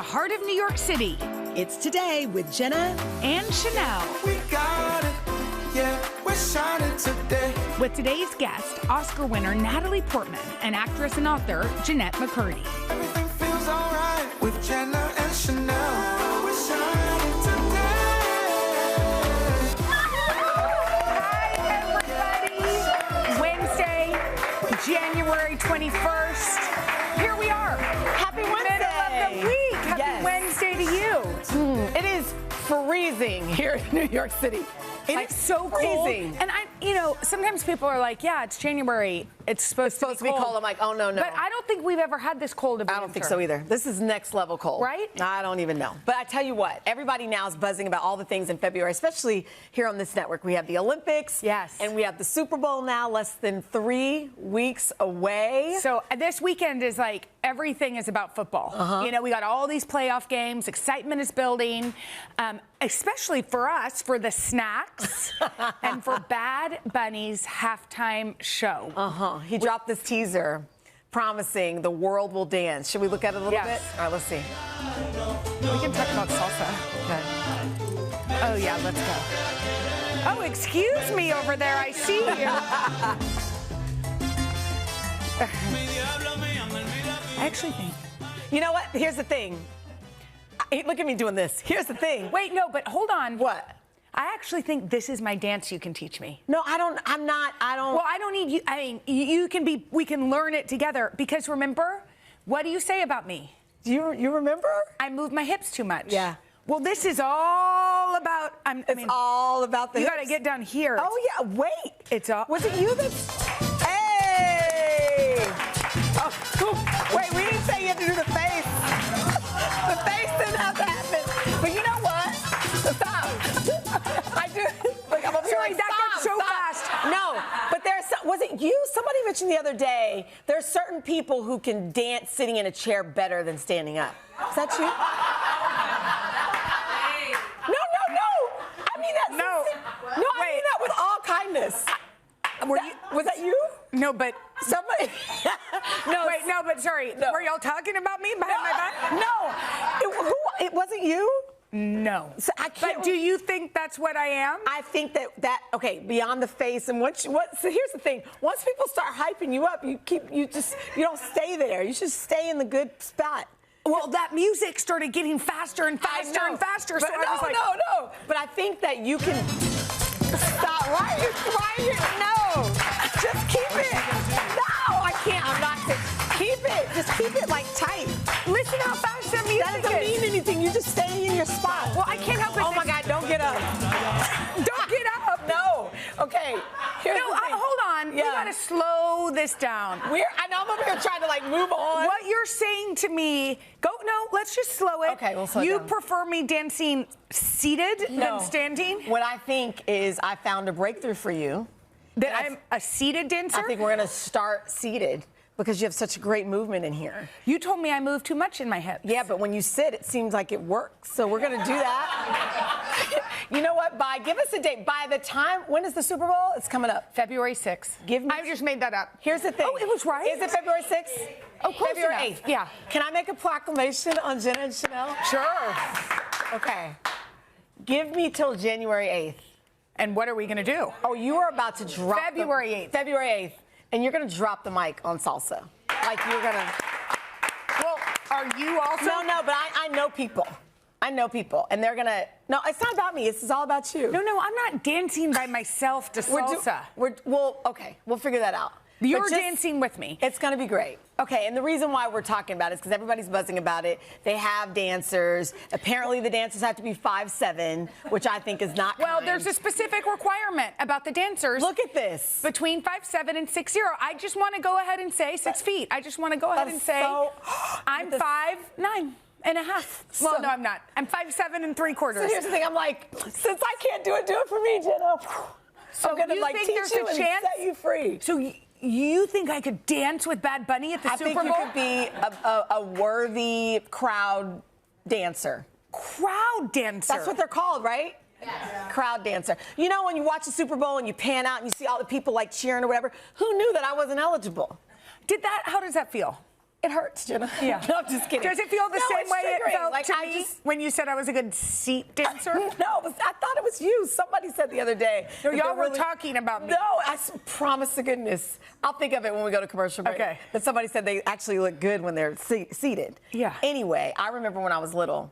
the heart of New York City. It's Today with Jenna and Sheinelle. We got it, yeah, we're shining today. With today's guest, Oscar winner Natalie Portman and actress and author Jennette McCurdy. Everything feels alright with Jenna and Sheinelle. We're shining today. Hi, everybody. Wednesday, January 21st. Here we are. Happy Wednesday. Middle of the week. Happy Wednesday to you. It is freezing here in New York City. It's so freezing. cold. And sometimes people are like, yeah, it's January. It's supposed to be cold. I'm like, oh, no. But I don't think we've ever had this cold of a I don't winter. think so either. This is next level cold. Right? I don't even know. But I tell you what, everybody now is buzzing about all the things in February, especially here on this network. We have the Olympics. Yes. And we have the Super Bowl now, less than 3 weeks away. So this weekend is like everything is about football. You know, we got all these playoff games. Excitement is building, especially for us, for the snacks and for Bad Bunny's halftime show. He dropped this teaser promising the world will dance. Should we look at it a little bit? All right, let's see. We can talk about salsa. Okay. Oh, yeah, let's go. Oh, excuse me over there. I see you. I actually think. You know what? Here's the thing. Look at me doing this. Here's the thing. Wait, no, but hold on. What? I actually think this is my dance you can teach me. No, I don't. Well, I don't need you. I mean, we can learn it together. Because remember, what do you say about me? Do you remember? I move my hips too much. Yeah. Well, this is all about. It's all about the You hips. got to get down here. Oh yeah. Wait. It's all. Was it you that's? Hey. Oh, cool. Wait. We didn't say you had to do the face. The face didn't have to happen. But you know what? Stop. I do. Like I'm over here like, that got so stop. fast. No, but was it you? Somebody mentioned the other day. There's certain people who can dance sitting in a chair better than standing up. Is that you? No. I mean that. No. No, I mean that with all kindness. Was that you? No, but Somebody. No. wait, no, but sorry. No. Were y'all talking about me behind my back? No. It wasn't you? No. So I can't. But do you think that's what I am? I think that okay, beyond the face and so here's the thing. Once people start hyping you up, you don't stay there. You should stay in the good spot. Well, that music started getting faster and faster and faster. But So I was like, no. But I think that you can stop. Why are you? No. Just keep it. No, I can't. I'm not. Keep it. Just keep it like tight. listen how fast that music That doesn't mean anything. You just stay in your spot. Well, I can't help it. Oh my God! Don't get up. Don't get up. No. Okay. Here's No, the thing. hold on. Yeah. We gotta slow this down. I know I'm over here trying to like move on. What you're saying to me, let's just slow it. Okay, we'll slow You down. prefer me dancing seated than standing? What I think is I found a breakthrough for you. That I'm a seated dancer? I think we're gonna start seated because you have such great movement in here. You told me I move too much in my hips. Yeah, but when you sit, it seems like it works. So we're gonna do that. You know what? Give us a date. By the time, when is the Super Bowl? It's coming up. February 6th. I just made that up. Here's the thing. Oh, it was right? Is it February 6th? Oh, close February enough. 8th. Yeah. Can I make a proclamation on Jenna and Sheinelle? Sure. Okay. Give me till January 8th. And what are we gonna do? Oh, you are about to drop February 8th. February 8th. And you're gonna drop the mic on salsa. Like you're gonna. Well, are you also? No, but I know people. I know people. And they're gonna. No, it's not about me. This is all about you. No, I'm not dancing by myself to salsa. Okay, we'll figure that out. You're But just- dancing with me. It's going to be great. Okay, and the reason why we're talking about it is because everybody's buzzing about it. They have dancers. Apparently, the dancers have to be 5'7", which I think is not Well, kind. there's a specific requirement about the dancers. Look at this. Between 5'7" and 6'0". I just want to go ahead and say 6 feet. I just want to go ahead and say I'm 5'9" and a half. Well, no, I'm not. I'm 5'7" and 3/4. So here's the thing. I'm like, since I can't do it for me, Jenna. So I'm going to you like think teach there's you a and chance? set you free. So you think I could dance with Bad Bunny at the Super Bowl? I think you could be a worthy crowd dancer. Crowd dancer. That's what they're called, right? Yes. Crowd dancer. You know when you watch the Super Bowl and you pan out and you see all the people like cheering or whatever, who knew that I wasn't eligible? How does that feel? It hurts, Jenna. Yeah. No, I'm just kidding. Does it feel the No, same it's way it triggering. felt Like, to I me just- when you said I was a good seat dancer? No, I thought it was you. Somebody said the other day. No, that y'all they're were really- talking about me. No, promise to goodness. I'll think of it when we go to commercial break. Okay. That somebody said they actually look good when they're seated. Yeah. Anyway, I remember when I was little,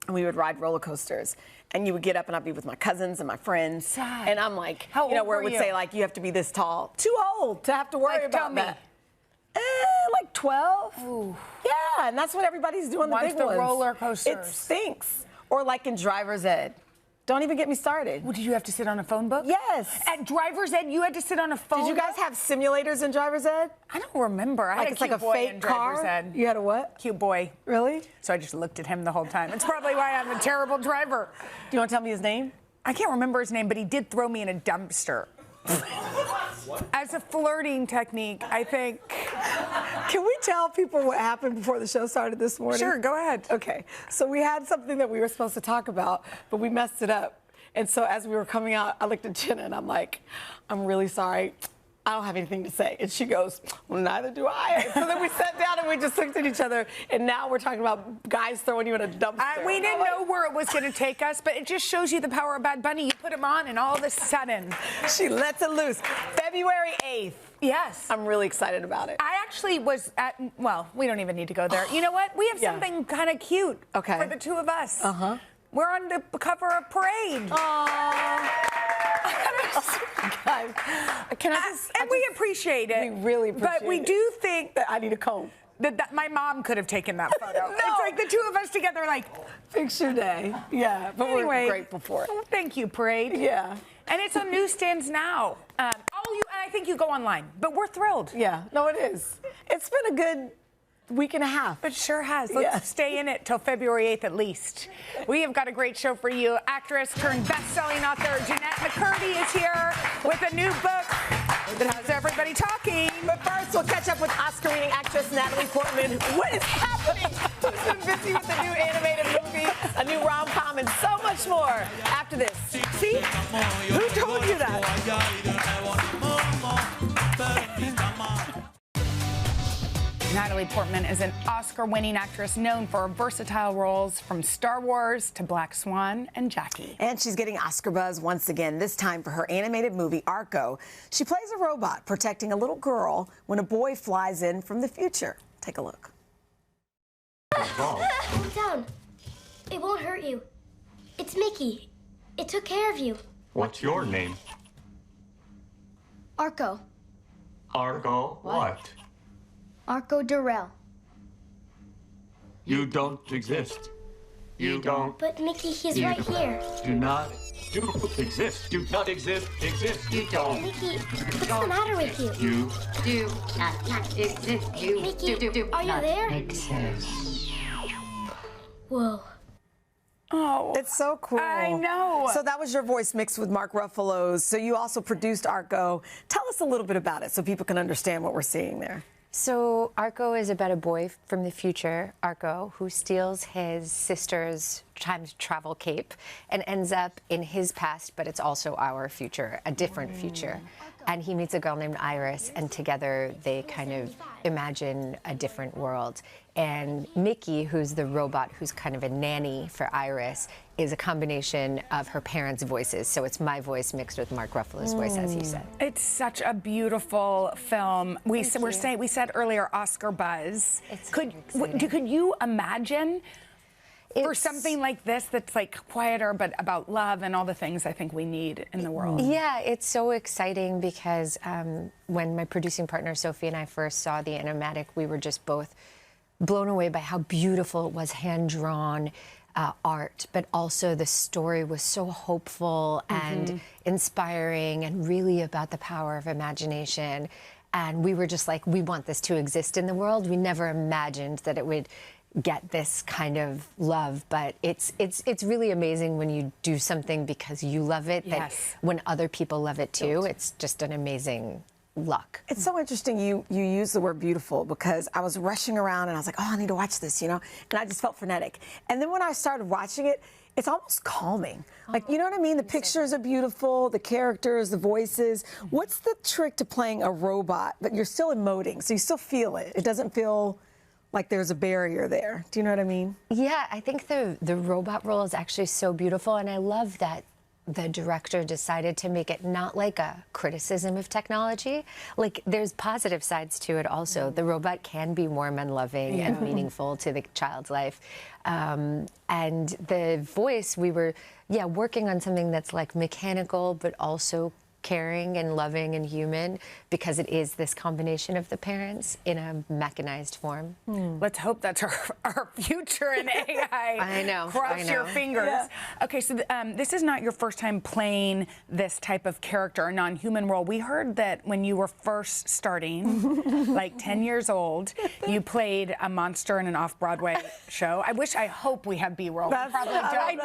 and we would ride roller coasters, and you would get up and I'd be with my cousins and my friends. Sad. And I'm like, How you know, old where were it would you? say like you have to be this tall. Too old to have to worry Like, tell about me. that. Like 12. Ooh. Yeah, and that's what everybody's doing. The Once big the ones. roller It coasters. stinks. Or like in driver's ed. Don't even get me started. Well, did you have to sit on a phone book? Yes. At driver's ed, you had to sit on a phone Did you guys book? have simulators in driver's ed? I don't remember. I Like had it's a like cute a boy fake in driver's car? ed. You had a what? Cute boy. Really? Do So I just looked at him the whole time. It's probably why I'm a terrible driver. you want to tell me his name? I can't remember his name, but he did throw me in a dumpster. As a flirting technique, I think. Can we tell people what happened before the show started this morning? Sure, go ahead. Okay, so we had something that we were supposed to talk about, but we messed it up. And so as we were coming out, I looked at Jenna and I'm like, I'm really sorry. I don't have anything to say. And she goes, well, neither do I. So then we sat down and we just looked at each other, and now we're talking about guys throwing you in a dumpster. We didn't know where it was going to take us, but it just shows you the power of Bad Bunny. You put him on, and all of a sudden. She lets it loose. February 8th. Yes. I'm really excited about it. I actually was at, well, we don't even need to go there. You know what? We have Yeah. something kind of cute Okay. for the two of us. Uh-huh. We're on the cover of Parade. Guys, can I just... And we appreciate it. We really appreciate But we it. do think that I need a comb. that my mom could have taken that photo. No. It's like the two of us together, like, Picture day. Yeah, but anyway. we're grateful for it. Well, thank you, Parade. Yeah. And it's on newsstands now. And I think you go online, but we're thrilled. Yeah, no, it is. It's been a good week and a half. It sure has. Let's Yeah. stay in it till February 8th at least. We have got a great show for you. Actress turned best-selling author Jennette McCurdy is here with a new book that has everybody talking. But first, we'll catch up with Oscar-winning actress Natalie Portman. What is happening? Who's been busy with a new animated movie, a new rom-com, and so much more after this. See? Who told you that? Natalie Portman is an Oscar-winning actress known for versatile roles from Star Wars to Black Swan and Jackie. And she's getting Oscar buzz once again, this time for her animated movie, Arco. She plays a robot protecting a little girl when a boy flies in from the future. Take a look. Calm down. It won't hurt you. It's Mickey. It took care of you. What's your name? Arco. Argo what? Arco Durrell. You don't exist. You don't But Mickey, he's right here. do not exist. Do not exist. Exist. You don't. Mickey, what's the matter with you? You Do not exist. You Mickey, do are you not there? exist. Whoa. Oh, It's so cool. I know. So that was your voice mixed with Mark Ruffalo's. So you also produced Arco. Tell us a little bit about it so people can understand what we're seeing there. So Arco is about a boy from the future, Arco, who steals his sister's time travel cape and ends up in his past, but it's also our future, a different future. And he meets a girl named Iris, and together they kind of imagine a different world. And Mickey, who's the robot who's kind of a nanny for Iris, is a combination of her parents' voices. So it's my voice mixed with Mark Ruffalo's voice, as he said. it's such a beautiful film. We said earlier Oscar buzz. It's Could very exciting. could you imagine for It's- something like this that's like quieter but about love and all the things I think we need in the world? Yeah, it's so exciting because when my producing partner Sophie and I first saw the animatic, we were just both blown away by how beautiful it was, hand-drawn art, but also the story was so hopeful and inspiring and really about the power of imagination. And we were just like, we want this to exist in the world. We never imagined that it would get this kind of love, but it's really amazing when you do something because you love it, that Yes. when other people love it too, it's just an amazing luck. It's so interesting you use the word beautiful because I was rushing around and I was like, oh, I need to watch this, you know? And I just felt frenetic. And then when I started watching it, it's almost calming. Like, you know what I mean? The pictures are beautiful, the characters, the voices. What's the trick to playing a robot, but you're still emoting, so you still feel it? It doesn't feel like there's a barrier there. Do you know what I mean? Yeah, I think the robot role is actually so beautiful, and I love that the director decided to make it not like a criticism of technology. Like, there's positive sides to it also. The robot can be warm and loving and meaningful to the child's life. And the voice, we were, working on something that's like mechanical, but also caring and loving and human, because it is this combination of the parents in a mechanized form. Let's hope that's our future in AI. I know. Cross your fingers. Yeah. Okay, so this is not your first time playing this type of character, a non-human role. We heard that when you were first starting, like 10 years old, you played a monster in an off-Broadway show. I hope we have B-roll. We probably don't. I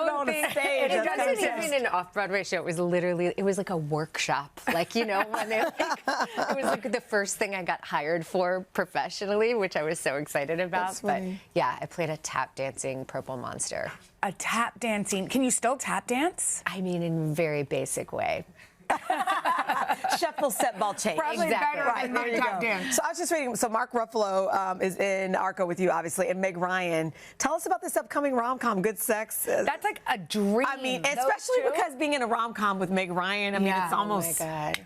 don't think it wasn't even an off-Broadway show. It was literally, it was like a workshop, like, you know, when they it was like the first thing I got hired for professionally, which I was so excited about. But yeah, I played a tap dancing purple monster. A tap dancing? Can you still tap dance? I mean, in a very basic way. Shuffle, step, ball, change. Probably better than there you tap go. dance. So I was just reading. So Mark Ruffalo is in Arco with you, obviously, and Meg Ryan. Tell us about this upcoming rom-com, Good Sex. That's like a dream. I mean, especially because being in a rom-com with Meg Ryan, I mean, it's almost. Oh my God.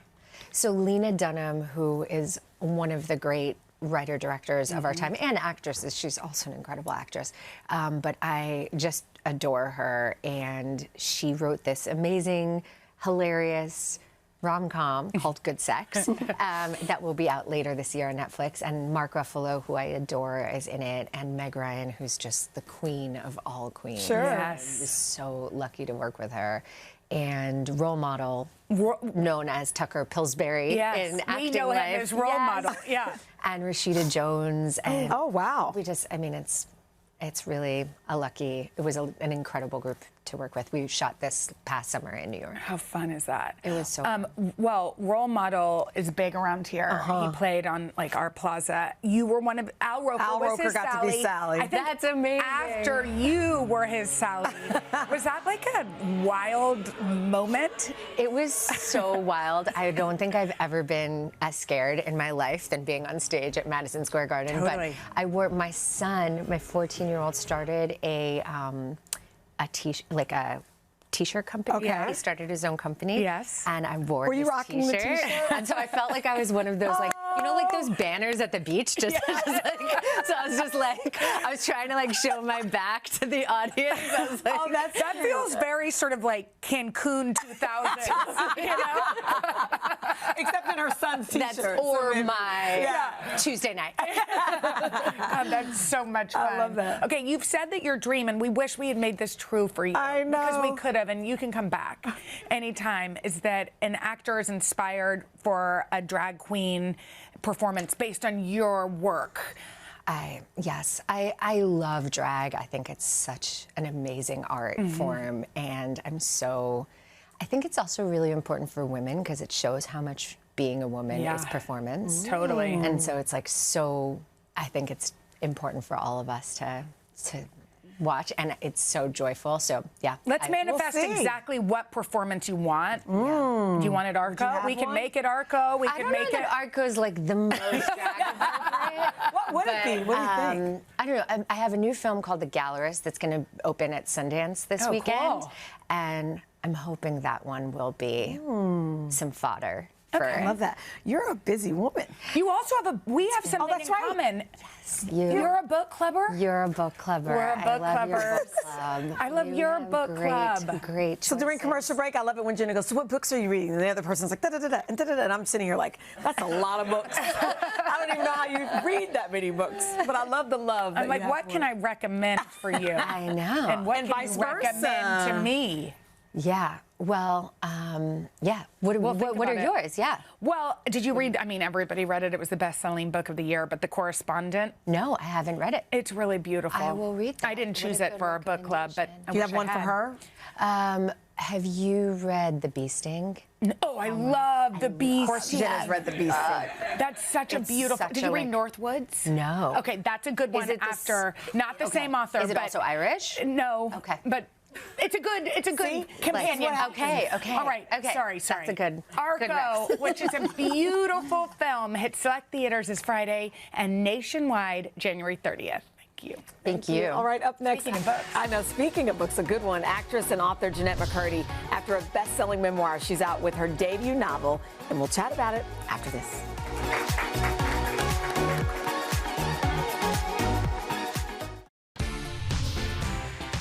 So Lena Dunham, who is one of the great writer-directors of our time, and actresses. She's also an incredible actress. But I just adore her, and she wrote this amazing, hilarious rom-com called Good Sex that will be out later this year on Netflix. And Mark Ruffalo, who I adore, is in it, and Meg Ryan, who's just the queen of all queens. Sure. Yes. I was so lucky to work with her. And role model, known as Tucker Pillsbury in acting we know life. him as role model. Yeah. And Rashida Jones. And oh, wow. We just, I mean, it's really it was an incredible group to work with. We shot this past summer in New York. How fun is that? It was so fun. Well, role model is big around here. He played on like our plaza. You were one of Al Roker. Al was Roker his got Sally. to be Sally. I think That's amazing. After you were his Sally. Was that like a wild moment? It was so wild. I don't think I've ever been as scared in my life than being on stage at Madison Square Garden. Totally. But I wore, my son, my 14-year-old, started a t-shirt company. Okay. He started his own company. Yes. And I wore Were you his rocking the t-shirt. t-shirt? And so I felt like I was one of those, like, you know, like those banners at the beach? Just like, so I was just like, I was trying to like show my back to the audience. I was like, that feels very sort of like Cancun 2000. You know? Except in her son's t-shirt. that's or my Tuesday night. God, that's so much fun. I love that. Okay, you've said that your dream, and we wish we had made this true for you. I know. Because we could have, and you can come back anytime, is that an actor is inspired for a drag queen performance based on your work. Yes, I love drag. I think it's such an amazing art form, and I think it's also really important for women because it shows how much being a woman is performance. Totally. And so it's like I think it's important for all of us to watch, and it's so joyful. So yeah, Let's manifest exactly what performance you want. Do you want it Arco? We can make it Arco. We I can don't make know it. that Arco's like the most drag appropriate. What would it be? What do you think? I don't know. I have a new film called The Gallerist that's going to open at Sundance this weekend, cool. and I'm hoping that one will be some fodder. I love that. You're a busy woman. You also have we have something in common. Yes, You're a book clubber? You're a book clubber. We're a book I love your clubbers. book club. I love your book club. Great. So during choices. commercial break, I love it when Jenna goes, so what books are you reading? And the other person's like, da-da-da-da, and da-da-da, and I'm sitting here like, that's a lot of books. I don't even know how you read that many books, but I love the love. I'm like, what can I recommend for you? I know. And what And can vice you recommend to versa. me? Yeah. Well, yeah. What about are it. yours? Yeah. Well, did you read? I mean, everybody read it. It was the best-selling book of the year. But The Correspondent. No, I haven't read it. It's really beautiful. I will read that. I didn't What choose a it good for our book club, but I Do you wish have one I for had. her? Have you read The Bee Sting? Oh, I love The Beast. Of course, Jenna's read The Beast. That's such a It's beautiful. such Did a, you read like- Northwoods? No. Okay, that's a good one. it the After, not the same author. Is it but also Irish? No. Okay. But It's a good companion. Okay. All right. Okay. Sorry. That's a good Argo, mix. which is a beautiful film, hits select theaters this Friday and nationwide January 30th. Thank you. Thank you. All right, up next. Speaking of books. I know, speaking of books, a good one. Actress and author Jennette McCurdy, after a best-selling memoir, she's out with her debut novel, and we'll chat about it after this.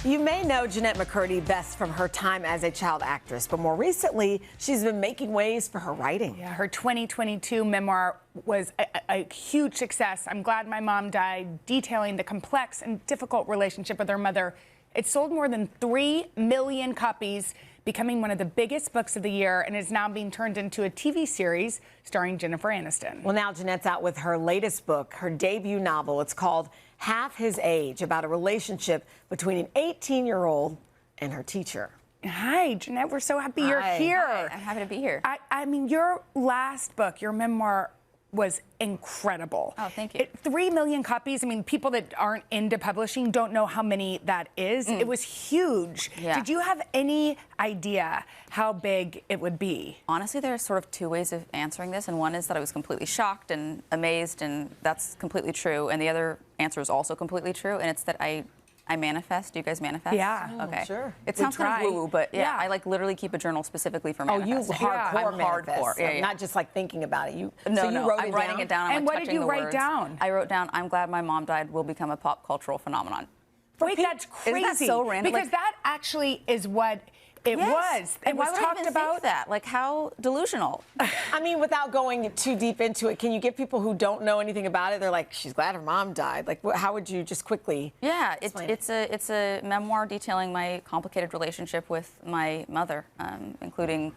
You may know Jennette McCurdy best from her time as a child actress, but more recently, she's been making waves for her writing. Yeah, her 2022 memoir was a huge success. I'm Glad My Mom Died, detailing the complex and difficult relationship with her mother. It sold more than 3 million copies, becoming one of the biggest books of the year, and is now being turned into a TV series starring Jennifer Aniston. Well, now Jennette's out with her latest book, her debut novel. It's called Half His Age, about a relationship between an 18-year-old and her teacher. Hi, Jennette. We're so happy you're here. Hi, I'm happy to be here. I mean, your last book, your memoir, was incredible. Oh, thank you. 3 million copies. I mean, people that aren't into publishing don't know how many that is. It was huge. Yeah. Did you have any idea how big it would be? Honestly, there are sort of two ways of answering this, and one is that I was completely shocked and amazed, and that's completely true. And the other answer is also completely true, and it's that I manifest. Do you guys manifest? Yeah. Okay. Sure. It sounds kind try. of woo-woo, but yeah, Yeah. I like literally keep a journal specifically for Oh, you manifesting. hardcore I'm manifest. hardcore. Yeah, yeah. Not just like thinking about it. No, so you no, wrote I'm it writing down? it down. I'm And like what did touching you the write words. down? I wrote down, I'm glad my mom died will become a pop cultural phenomenon. Wait, that's Isn't crazy. that so random? Because Like- that actually is what it was. And why was would I talked even about. think that? Like, how delusional. I mean, without going too deep into it, can you give people who don't know anything about it? They're like, she's glad her mom died. Like, how would you just quickly? Yeah, explain it's a memoir detailing my complicated relationship with my mother, including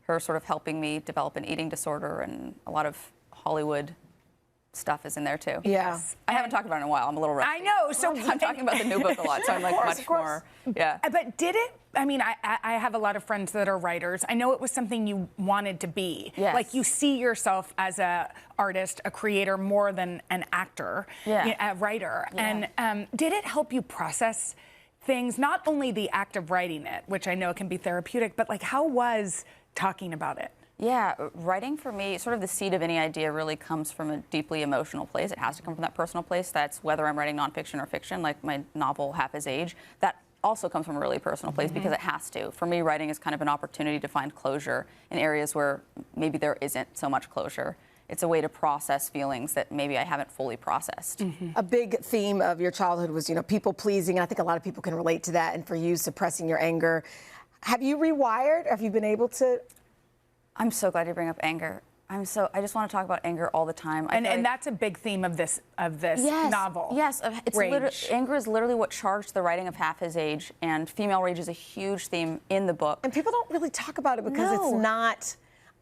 her sort of helping me develop an eating disorder, and a lot of Hollywood stuff is in there too. Yeah. I haven't talked about it in a while. I'm a little rusty. I know. So I'm talking about the new book a lot, so I'm like much more. Yeah. But did it? I mean, I have a lot of friends that are writers. I know it was something you wanted to be. Yes. Like you see yourself as a artist, a creator, more than an actor, Yeah. a writer. Yeah. And did it help you process things? Not only the act of writing it, which I know can be therapeutic, but like how was talking about it? Yeah, writing for me, sort of the seed of any idea really comes from a deeply emotional place. It has to come from that personal place. That's whether I'm writing nonfiction or fiction, like my novel Half His Age. That also comes from a really personal place because it has to. For me, writing is kind of an opportunity to find closure in areas where maybe there isn't so much closure. It's a way to process feelings that maybe I haven't fully processed. A big theme of your childhood was, people pleasing. And I think a lot of people can relate to that. And for you, suppressing your anger. Have you rewired? Have you been able to? I'm so glad you bring up anger. I just want to talk about anger all the time. And that's a big theme of this novel. Yes, anger is literally what charged the writing of Half His Age, and female rage is a huge theme in the book. And people don't really talk about it because it's not.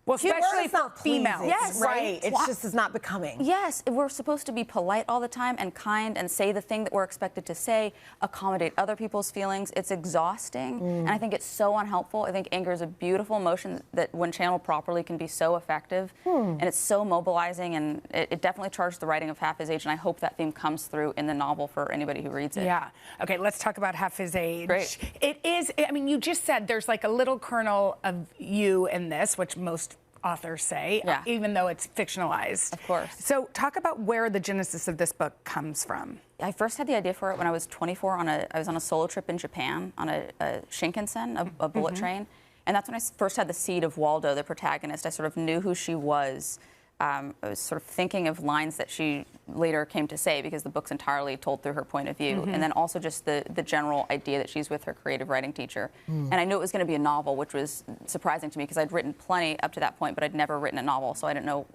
Well, especially it's for not pleasing. females. Yes, right. It's not becoming. Yes, we're supposed to be polite all the time and kind and say the thing that we're expected to say, accommodate other people's feelings. It's exhausting, and I think it's so unhelpful. I think anger is a beautiful emotion that, when channeled properly, can be so effective, and it's so mobilizing, and it definitely charged the writing of Half His Age, and I hope that theme comes through in the novel for anybody who reads it. Yeah. Okay, let's talk about Half His Age. Great. It is, I mean, you just said there's like a little kernel of you in this, which most authors say, Yeah. even though it's fictionalized. Of course. So talk about where the genesis of this book comes from. I first had the idea for it when I was 24. I was on a solo trip in Japan on a Shinkansen, a bullet train, and that's when I first had the seed of Waldo, the protagonist. I sort of knew who she was. I was sort of thinking of lines that she later came to say, because the book's entirely told through her point of view, and then also just the general idea that she's with her creative writing teacher. And I knew it was going to be a novel, which was surprising to me because I'd written plenty up to that point, but I'd never written a novel, so I didn't know,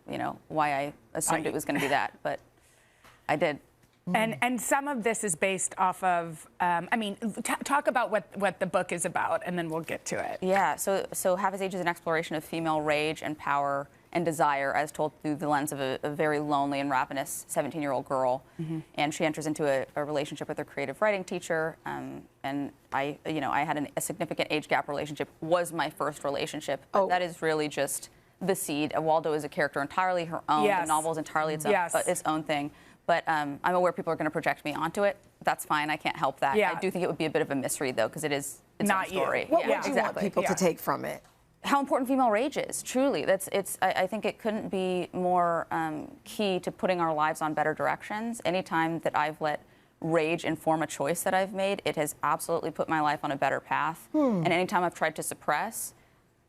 why I assumed it was going to be that, but I did. And some of this is based off of, talk about what the book is about, and then we'll get to it. Yeah, so Half His Age is an exploration of female rage and power and desire as told through the lens of a very lonely and ravenous 17-year-old girl. And she enters into a relationship with her creative writing teacher. And I had a significant age gap relationship, was my first relationship. But that is really just the seed. Waldo is a character entirely her own. Yes. The novel is entirely its own thing. But I'm aware people are going to project me onto it. That's fine. I can't help that. Yeah. I do think it would be a bit of a misread, though, because it is its Not own you. story. What Yeah, would you exactly. want people to take from it? How important female rage is, truly. I think it couldn't be more key to putting our lives on better directions. Anytime that I've let rage inform a choice that I've made, it has absolutely put my life on a better path. And anytime I've tried to suppress,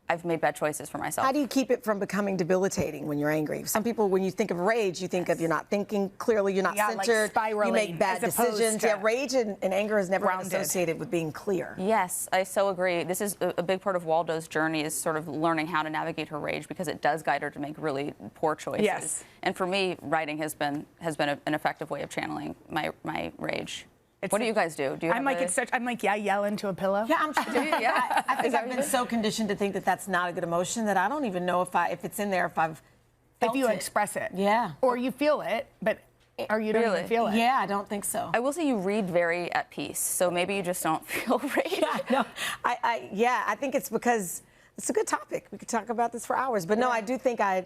I've made bad choices for myself. How do you keep it from becoming debilitating when you're angry? Some people, when you think of rage, you think of you're not thinking clearly, you're not like centered, spiraling, you make bad as opposed decisions. to Yeah, rage and anger is never been grounded. associated with being clear. Yes, I so agree. This is a big part of Waldo's journey, is sort of learning how to navigate her rage, because it does guide her to make really poor choices. Yes. And for me, writing has been an effective way of channeling my rage. What do you guys do? Do you? I'm like, yell into a pillow. Yeah, I'm sure. Yeah. I think I've been so conditioned to think that that's not a good emotion that I don't even know if it's in there, if I've felt If you it. express it. Yeah. Or you feel it, or you don't Really? even feel it. Yeah, I don't think so. I will say you read very at peace, so maybe you just don't feel rage. Yeah, no, I think it's because it's a good topic. We could talk about this for hours, but no, I do think I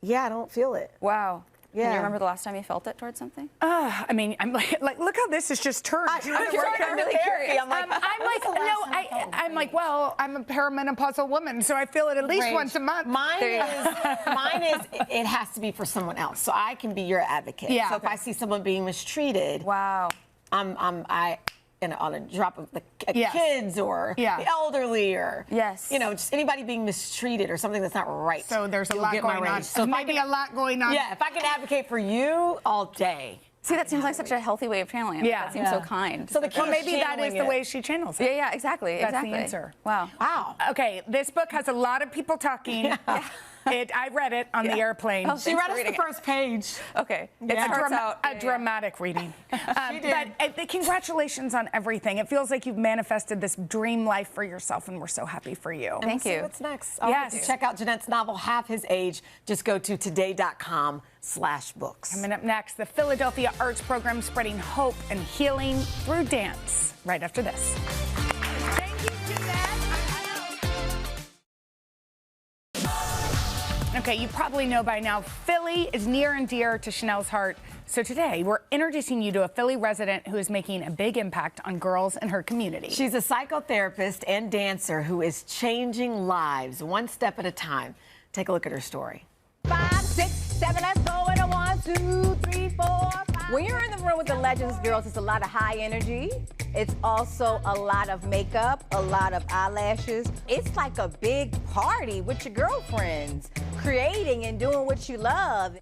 don't feel it. Wow. Yeah. Can you remember the last time you felt it towards something? I mean, I'm like, look how this has just turned. I'm really curious. I'm like, well, I'm a perimenopausal woman, so I feel it at least Rage. once a month. Mine is it has to be for someone else, so I can be your advocate. Yeah. So if I see someone being mistreated, Wow. on a drop of the Yes. kids or Yeah. the elderly or Yes. just anybody being mistreated or something that's not right. So there's a You'll lot get my going on. rage. So if I Maybe can- a lot going on. Yeah, if I can advocate for you all day. See, that seems like such a healthy way of channeling it. Yeah. That seems so kind. So the key Well, is maybe that is channeling the it. way she channels it. yeah, exactly. That's exactly. the answer. Wow. Wow. Okay, this book has a lot of people talking. I read it on the airplane. Oh, She thanks read for us reading the first page. Okay. It Yeah. starts out A dramatic reading. did. But congratulations on everything. It feels like you've manifested this dream life for yourself, and we're so happy for you. Thank See you. what's next? Yes. To check out Jennette's novel, Half His Age, just go to today.com/books. Coming up next, the Philadelphia Arts Program spreading hope and healing through dance. Right after this. Thank you, Jennette. Okay, you probably know by now, Philly is near and dear to Sheinelle's heart. So today, we're introducing you to a Philly resident who is making a big impact on girls in her community. She's a psychotherapist and dancer who is changing lives one step at a time. Take a look at her story. 5, 6, 7, let's go. And a 1, 2, 3, 4, 5. When you're in the room with the Legends girls, it's a lot of high energy. It's also a lot of makeup, a lot of eyelashes. It's like a big party with your girlfriends, creating and doing what you love.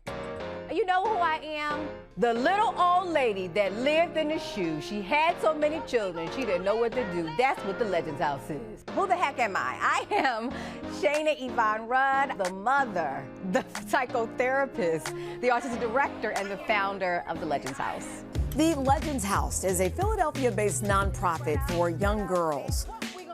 You know who I am? The little old lady that lived in the shoe. She had so many children, she didn't know what to do. That's what the Legends House is. Who the heck am I? I am Shayna Yvonne Rudd, the mother, the psychotherapist, the artistic director, and the founder of the Legends House. The Legends House is a Philadelphia-based nonprofit for young girls,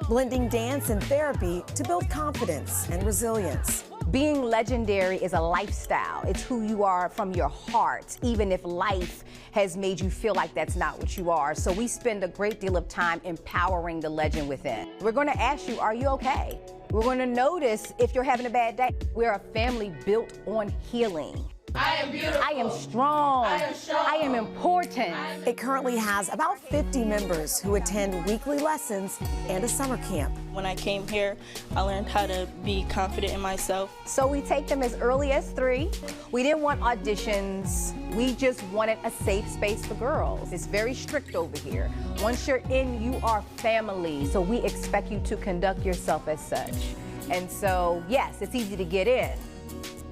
blending dance and therapy to build confidence and resilience. Being legendary is a lifestyle. It's who you are from your heart, even if life has made you feel like that's not what you are. So we spend a great deal of time empowering the legend within. We're going to ask you, are you okay? We're going to notice if you're having a bad day. We're a family built on healing. I am beautiful. I am strong. I am strong. I am important. It currently has about 50 members who attend weekly lessons and a summer camp. When I came here, I learned how to be confident in myself. So we take them as early as 3. We didn't want auditions. We just wanted a safe space for girls. It's very strict over here. Once you're in, you are family. So we expect you to conduct yourself as such. And so, yes, it's easy to get in.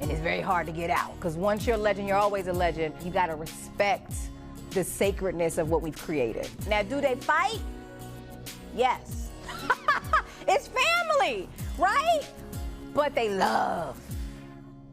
And it's very hard to get out, because once you're a legend, you're always a legend. You gotta respect the sacredness of what we've created. Now, do they fight? Yes. It's family, right? But they love.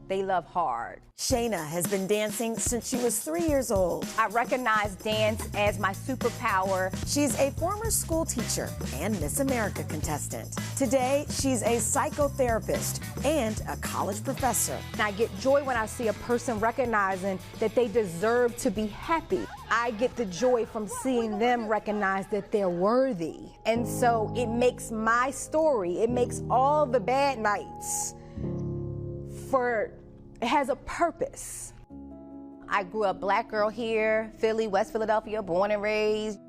They love hard. Shayna has been dancing since she was 3 years old. I recognize dance as my superpower. She's a former school teacher and Miss America contestant. Today, she's a psychotherapist and a college professor. And I get joy when I see a person recognizing that they deserve to be happy. I get the joy from seeing them recognize that they're worthy. And so it makes my story, it makes all the bad nights it has a purpose. I grew up black girl here, Philly, West Philadelphia, born and raised.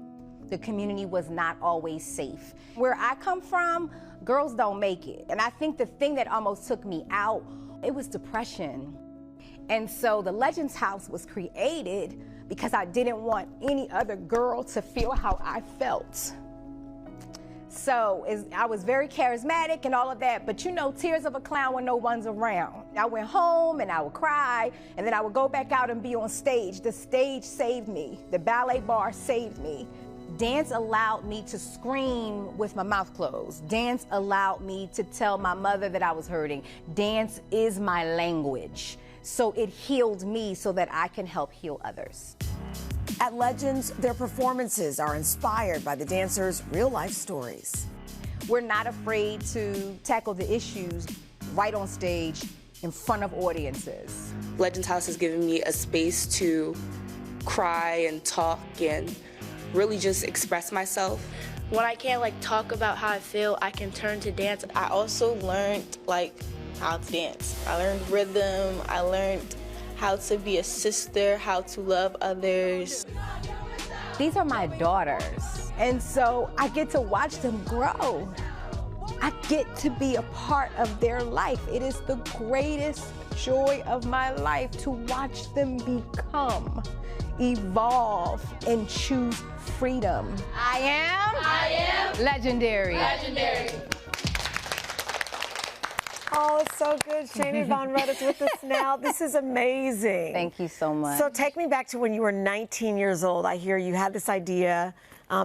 The community was not always safe. Where I come from, girls don't make it. And I think the thing that almost took me out, it was depression. And so the Legends House was created because I didn't want any other girl to feel how I felt. So I was very charismatic and all of that, but you know, tears of a clown when no one's around. I went home and I would cry, and then I would go back out and be on stage. The stage saved me. The ballet bar saved me. Dance allowed me to scream with my mouth closed. Dance allowed me to tell my mother that I was hurting. Dance is my language. So it healed me so that I can help heal others. At Legends, their performances are inspired by the dancers' real-life stories. We're not afraid to tackle the issues right on stage in front of audiences. Legends House has given me a space to cry and talk and really just express myself. When I can't talk about how I feel, I can turn to dance. I also learned how to dance. I learned rhythm. I learned how to be a sister, how to love others. These are my daughters, and so I get to watch them grow. I get to be a part of their life. It is the greatest joy of my life to watch them become, evolve, and choose freedom. I am legendary. Oh, it's so good. Sheinelle Von Rudd is with us now. This is amazing. Thank you so much. So take me back to when you were 19 years old. I hear you had this idea,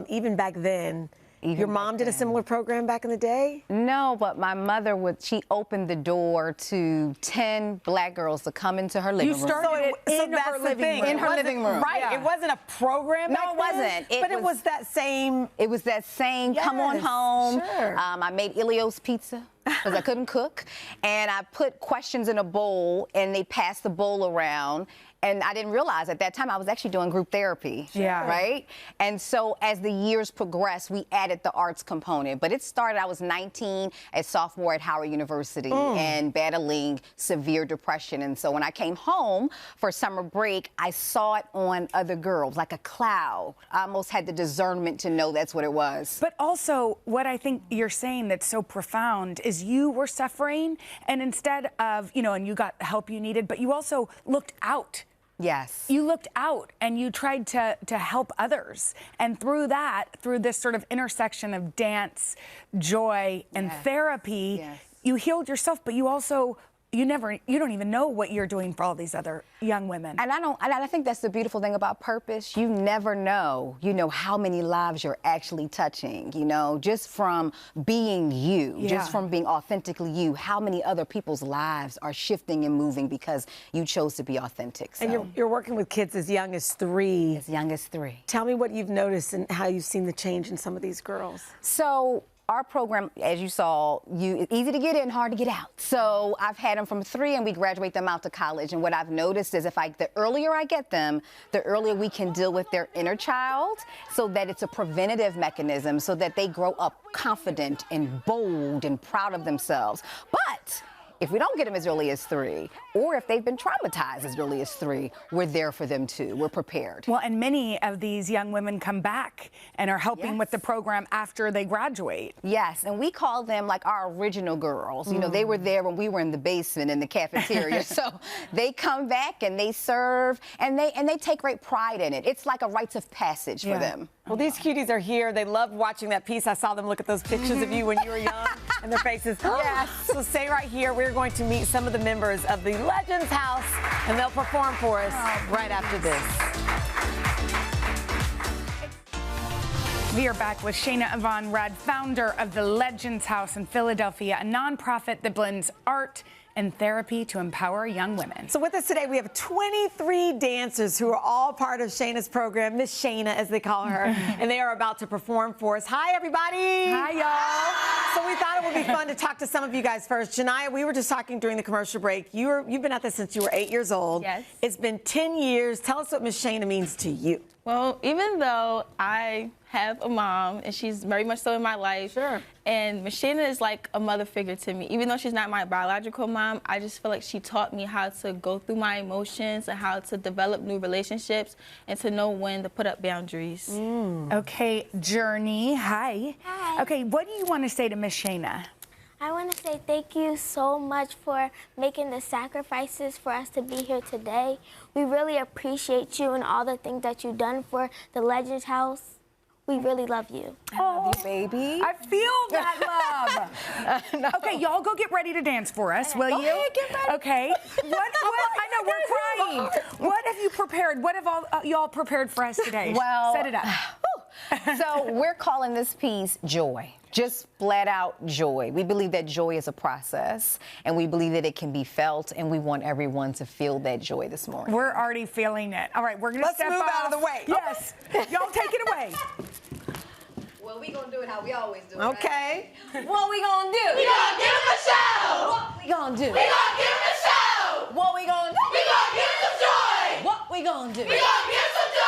even back then. Your mom did a similar program back in the day? No, but my mother she opened the door to 10 black girls to come into her living room. You started in her living room. In her living room. Right. Yeah. It wasn't a program No, back it wasn't. then, but it was that same. It was that same come on Yes, home. sure. I made Ilios pizza because I couldn't cook. And I put questions in a bowl, and they passed the bowl around. And I didn't realize at that time I was actually doing group therapy. Yeah. Right? And so as the years progressed, we added the arts component. But it started, I was 19, a sophomore at Howard University and battling severe depression. And so when I came home for summer break, I saw it on other girls like a cloud. I almost had the discernment to know that's what it was. But also, what I think you're saying that's so profound is you were suffering, and instead of, and you got the help you needed, but you also looked out. Yes. You looked out and you tried to help others. And through this sort of intersection of dance, joy, and therapy, you healed yourself, but you also, you don't even know what you're doing for all these other young women. And I think that's the beautiful thing about purpose. You never know, how many lives you're actually touching, just from being you, just from being authentically you, how many other people's lives are shifting and moving because you chose to be authentic. So. And you're working with kids as young as 3. As young as 3. Tell me what you've noticed and how you've seen the change in some of these girls. So our program, as you saw, easy to get in, hard to get out. So I've had them from 3, and we graduate them out to college. And what I've noticed is the earlier I get them, the earlier we can deal with their inner child, so that it's a preventative mechanism, so that they grow up confident and bold and proud of themselves. But if we don't get them as early as 3, or if they've been traumatized as early as 3, we're there for them too. We're prepared. Well, and many of these young women come back and are helping with the program after they graduate. Yes, and we call them our original girls. They were there when we were in the basement in the cafeteria. So they come back and they serve, and they take great pride in it. It's like a rites of passage for them. Well, these cuties are here. They loved watching that piece. I saw them look at those pictures of you when you were young and their faces. Yes. So stay right here. We're going to meet some of the members of the Legends House, and they'll perform for us right after this. We are back with Sheinelle Von Rudd, founder of the Legends House in Philadelphia, a nonprofit that blends art and therapy to empower young women. So with us today, we have 23 dancers who are all part of Shayna's program, Miss Shayna, as they call her, and they are about to perform for us. Hi, everybody. Hi, y'all. So we thought it would be fun to talk to some of you guys first. Janiyah, we were just talking during the commercial break. You've been at this since you were 8 years old. Yes. It's been 10 years. Tell us what Miss Shayna means to you. Well, even though I have a mom and she's very much so in my life, Sure. And Miss Sheinelle is like a mother figure to me. Even though she's not my biological mom, I just feel like she taught me how to go through my emotions and how to develop new relationships and to know when to put up boundaries. Okay, Journey, hi. Hi. Okay, what do you want to say to Miss Sheinelle? I want to say thank you so much for making the sacrifices for us to be here today. We really appreciate you and all the things that you've done for the Legends House. We really love you. I love you, baby. I feel that love. Okay, y'all go get ready to dance for us, will you? ahead, get ready. Okay. What I know, we're crying. What have you prepared? What have all y'all prepared for us today? Well, set it up. So we're calling this piece Joy. Just flat out joy. We believe that joy is a process, and we believe that it can be felt, and we want everyone to feel that joy this morning. We're already feeling it. All right, we're going to step move off. out of the way. Yes. Y'all take it away. Well, we gonna do it how we always do it. Okay. Right? What we gonna do? We gonna give him a show. What we gonna do? We gonna give him a show. What we gonna do? We gonna give him some joy. What we gonna do? We gonna give him some joy.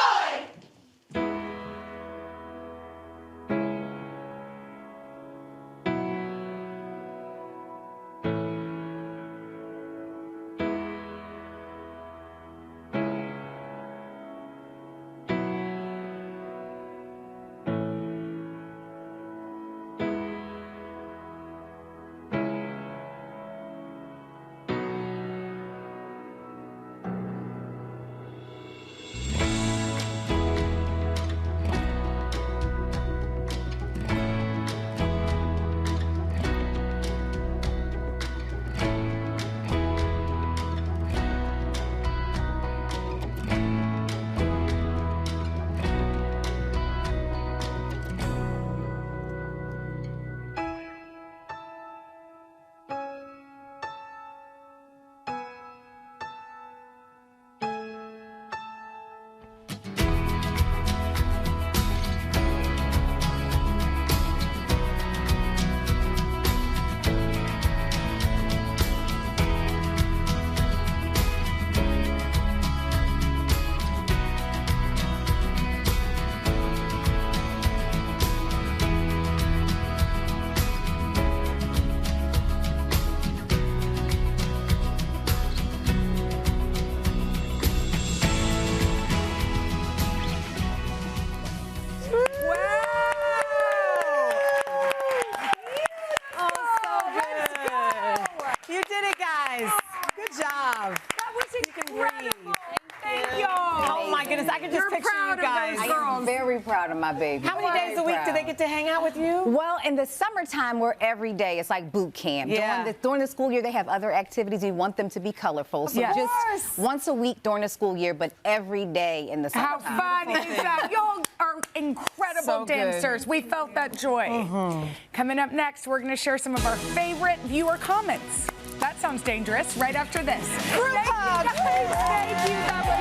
I can just picture you guys. I am very proud of my baby. How many days a week do they get to hang out with you? Well, in the summertime, we're every day. It's like boot camp. Yeah. During the school year, they have other activities. We want them to be colorful. So just once a week during the school year, but every day in the summertime. How fun is that? Y'all are incredible dancers. We felt that joy. Coming up next, we're going to share some of our favorite viewer comments. That sounds dangerous. Right after this. Group hug. Thank you. That was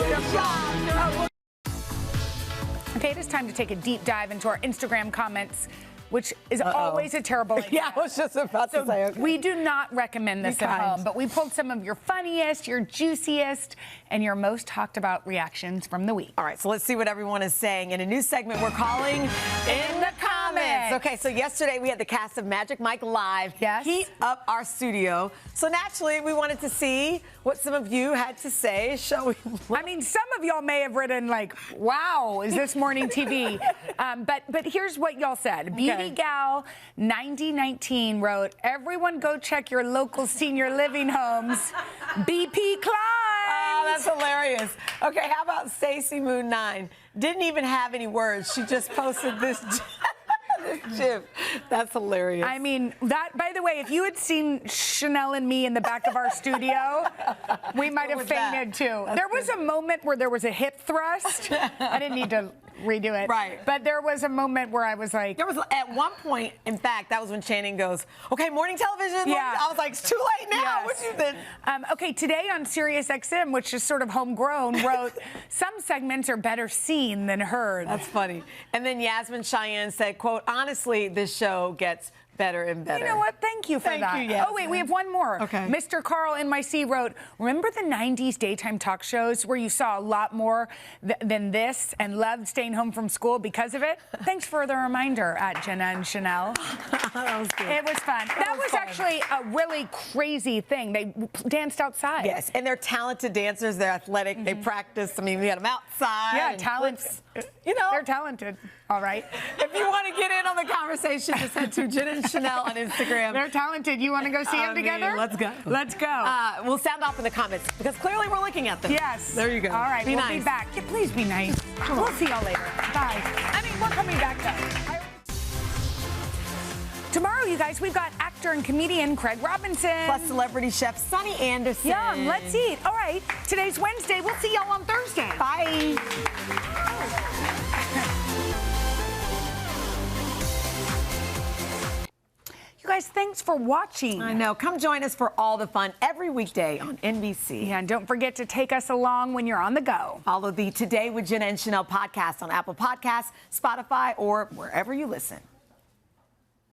beautiful. Okay, it is time to take a deep dive into our Instagram comments, which is always a terrible idea. Yeah, I was just about to say, okay. We do not recommend this at home, but we pulled some of your funniest, your juiciest, and your most talked about reactions from the week. All right, so let's see what everyone is saying. In a new segment, we're calling In the Comments. Okay, so yesterday we had the cast of Magic Mike Live heat up our studio. So naturally, we wanted to see what some of you had to say. Shall we? I mean, some of y'all may have written like, wow, is this morning TV? But here's what y'all said. Beauty Gal 9019 wrote, everyone go check your local senior living homes. BP Klein. Oh, that's hilarious. Okay, how about Stacy Moon 9? Didn't even have any words. She just posted this GIF. That's hilarious. I mean, that, by the way, if you had seen Sheinelle and me in the back of our studio, we might have fainted too. There was a moment where there was a hip thrust. I didn't need to redo it. Right. But there was a moment where I was like... There was, at one point, in fact, that was when Channing goes, okay, morning television. Yeah. I was like, it's too late now. Yes. What you did? Okay, today on Sirius XM, which is sort of homegrown, wrote, some segments are better seen than heard. That's funny. And then Yasmin Cheyenne said, quote, honestly, this show gets better and better. You know what? Thank you for Thank that. you, yes. Oh, wait, we have one more. Okay. Mr. Carl NYC wrote, remember the 90s daytime talk shows where you saw a lot more than this and loved staying home from school because of it? Thanks for the reminder at Jenna and Sheinelle. That was good. It was fun. That was actually a really crazy thing. They danced outside. Yes, and they're talented dancers. They're athletic. They practice. I mean, we had them outside. Yeah, talent. You know. They're talented. All right. If you want to get in on the conversation, just head to Jenna and Sheinelle on Instagram. They're talented. You want to go see them together? Let's go. Let's go. We'll sound off in the comments because clearly we're looking at them. Yes. There you go. All right. Be We'll nice. be back. Yeah, please be nice. We'll see y'all later. Bye. I mean, we're coming back though. Tomorrow, you guys, we've got actor and comedian Craig Robinson. Plus celebrity chef Sunny Anderson. Yum, let's eat. All right, today's Wednesday. We'll see y'all on Thursday. Bye. You guys, thanks for watching. I know. Come join us for all the fun every weekday on NBC. Yeah, and don't forget to take us along when you're on the go. Follow the Today with Jenna and Sheinelle podcast on Apple Podcasts, Spotify, or wherever you listen.